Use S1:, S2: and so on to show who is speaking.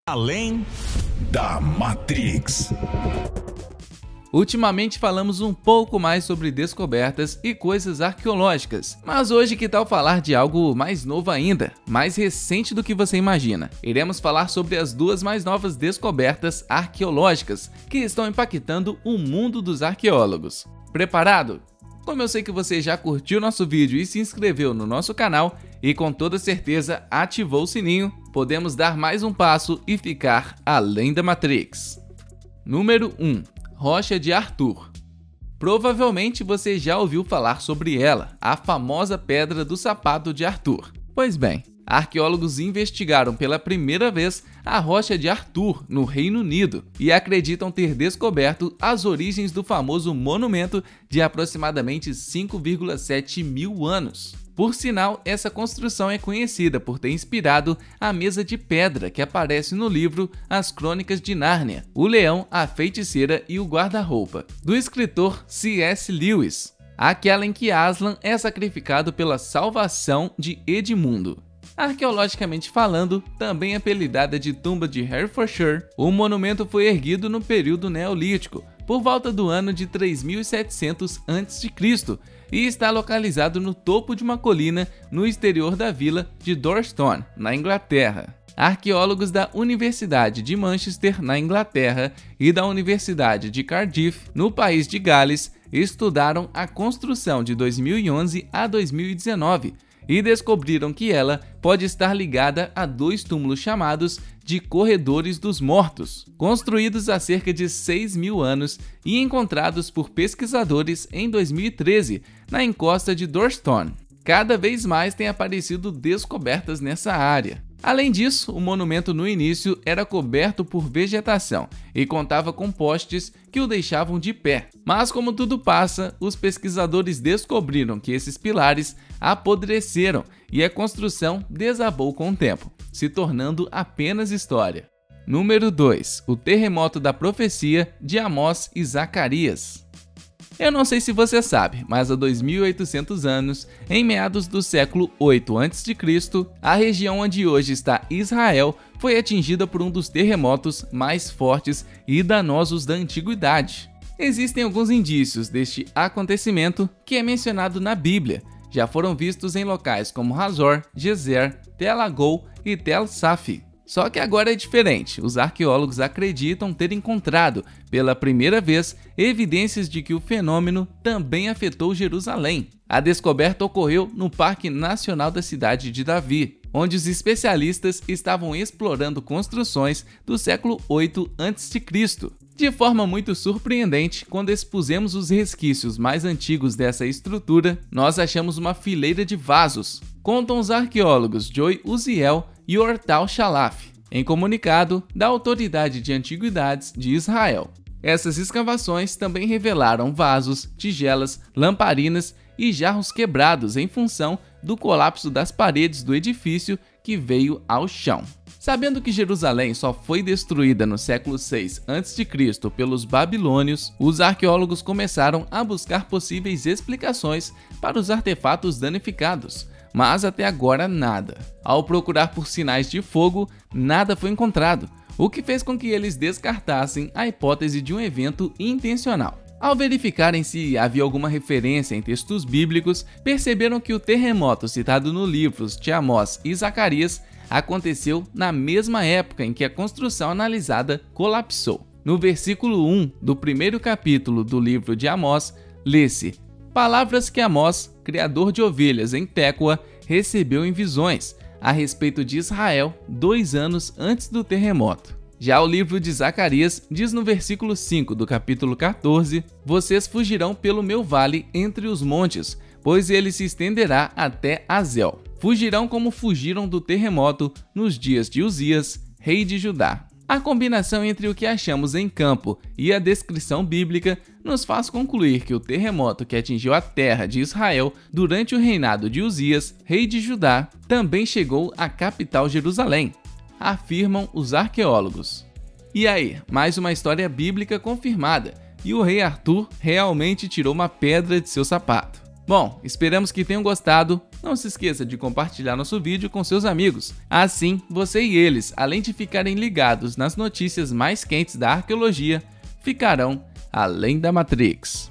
S1: Além da Matrix.
S2: Ultimamente falamos um pouco mais sobre descobertas e coisas arqueológicas, mas hoje que tal falar de algo mais novo ainda, mais recente do que você imagina. Iremos falar sobre as duas mais novas descobertas arqueológicas que estão impactando o mundo dos arqueólogos. Preparado? Como eu sei que você já curtiu nosso vídeo e se inscreveu no nosso canal e com toda certeza ativou o sininho, podemos dar mais um passo e ficar além da Matrix. Número 1. Rocha de Arthur. Provavelmente você já ouviu falar sobre ela, a famosa Pedra do Sapato de Arthur. Pois bem, arqueólogos investigaram pela primeira vez a Rocha de Arthur, no Reino Unido, e acreditam ter descoberto as origens do famoso monumento de aproximadamente 5,7 mil anos. Por sinal, essa construção é conhecida por ter inspirado a mesa de pedra que aparece no livro As Crônicas de Nárnia, O Leão, a Feiticeira e o Guarda-Roupa, do escritor C.S. Lewis, aquela em que Aslan é sacrificado pela salvação de Edmundo. Arqueologicamente falando, também apelidada de Tumba de Herefordshire, o monumento foi erguido no período Neolítico, por volta do ano de 3700 a.C., e está localizado no topo de uma colina no exterior da vila de Dorstone, na Inglaterra. Arqueólogos da Universidade de Manchester, na Inglaterra, e da Universidade de Cardiff, no país de Gales, estudaram a construção de 2011 a 2019 e descobriram que ela pode estar ligada a dois túmulos chamados de Corredores dos Mortos, construídos há cerca de 6 mil anos e encontrados por pesquisadores em 2013 na encosta de Dorstone. Cada vez mais tem aparecido descobertas nessa área. Além disso, o monumento no início era coberto por vegetação e contava com postes que o deixavam de pé. Mas como tudo passa, os pesquisadores descobriram que esses pilares apodreceram e a construção desabou com o tempo, se tornando apenas história. Número 2. O terremoto da profecia de Amós e Zacarias. Eu não sei se você sabe, mas há 2.800 anos, em meados do século 8 a.C., a região onde hoje está Israel foi atingida por um dos terremotos mais fortes e danosos da antiguidade. Existem alguns indícios deste acontecimento que é mencionado na Bíblia. Já foram vistos em locais como Hazor, Gezer, Tel Agou e Tel Safi. Só que agora é diferente, os arqueólogos acreditam ter encontrado, pela primeira vez, evidências de que o fenômeno também afetou Jerusalém. A descoberta ocorreu no Parque Nacional da Cidade de Davi, onde os especialistas estavam explorando construções do século 8 a.C. De forma muito surpreendente, quando expusemos os resquícios mais antigos dessa estrutura, nós achamos uma fileira de vasos, contam os arqueólogos Joy Uziel e Ortal Shalaf, em comunicado da Autoridade de Antiguidades de Israel. Essas escavações também revelaram vasos, tigelas, lamparinas e jarros quebrados em função do colapso das paredes do edifício que veio ao chão. Sabendo que Jerusalém só foi destruída no século 6 a.C. pelos babilônios, os arqueólogos começaram a buscar possíveis explicações para os artefatos danificados, mas até agora nada. Ao procurar por sinais de fogo, nada foi encontrado, o que fez com que eles descartassem a hipótese de um evento intencional. Ao verificarem se havia alguma referência em textos bíblicos, perceberam que o terremoto citado no livros de Amós e Zacarias aconteceu na mesma época em que a construção analisada colapsou. No versículo 1 do primeiro capítulo do livro de Amós, lê-se: palavras que Amós, criador de ovelhas em Tecoa, recebeu em visões, a respeito de Israel 2 anos antes do terremoto. Já o livro de Zacarias diz no versículo 5 do capítulo 14: vocês fugirão pelo meu vale entre os montes, pois ele se estenderá até Azel. Fugirão como fugiram do terremoto nos dias de Uzias, rei de Judá. A combinação entre o que achamos em campo e a descrição bíblica nos faz concluir que o terremoto que atingiu a terra de Israel durante o reinado de Uzias, rei de Judá, também chegou à capital Jerusalém, afirmam os arqueólogos. E aí, mais uma história bíblica confirmada, e o rei Arthur realmente tirou uma pedra de seu sapato. Bom, esperamos que tenham gostado. Não se esqueça de compartilhar nosso vídeo com seus amigos. Assim, você e eles, além de ficarem ligados nas notícias mais quentes da arqueologia, ficarão além da Matrix.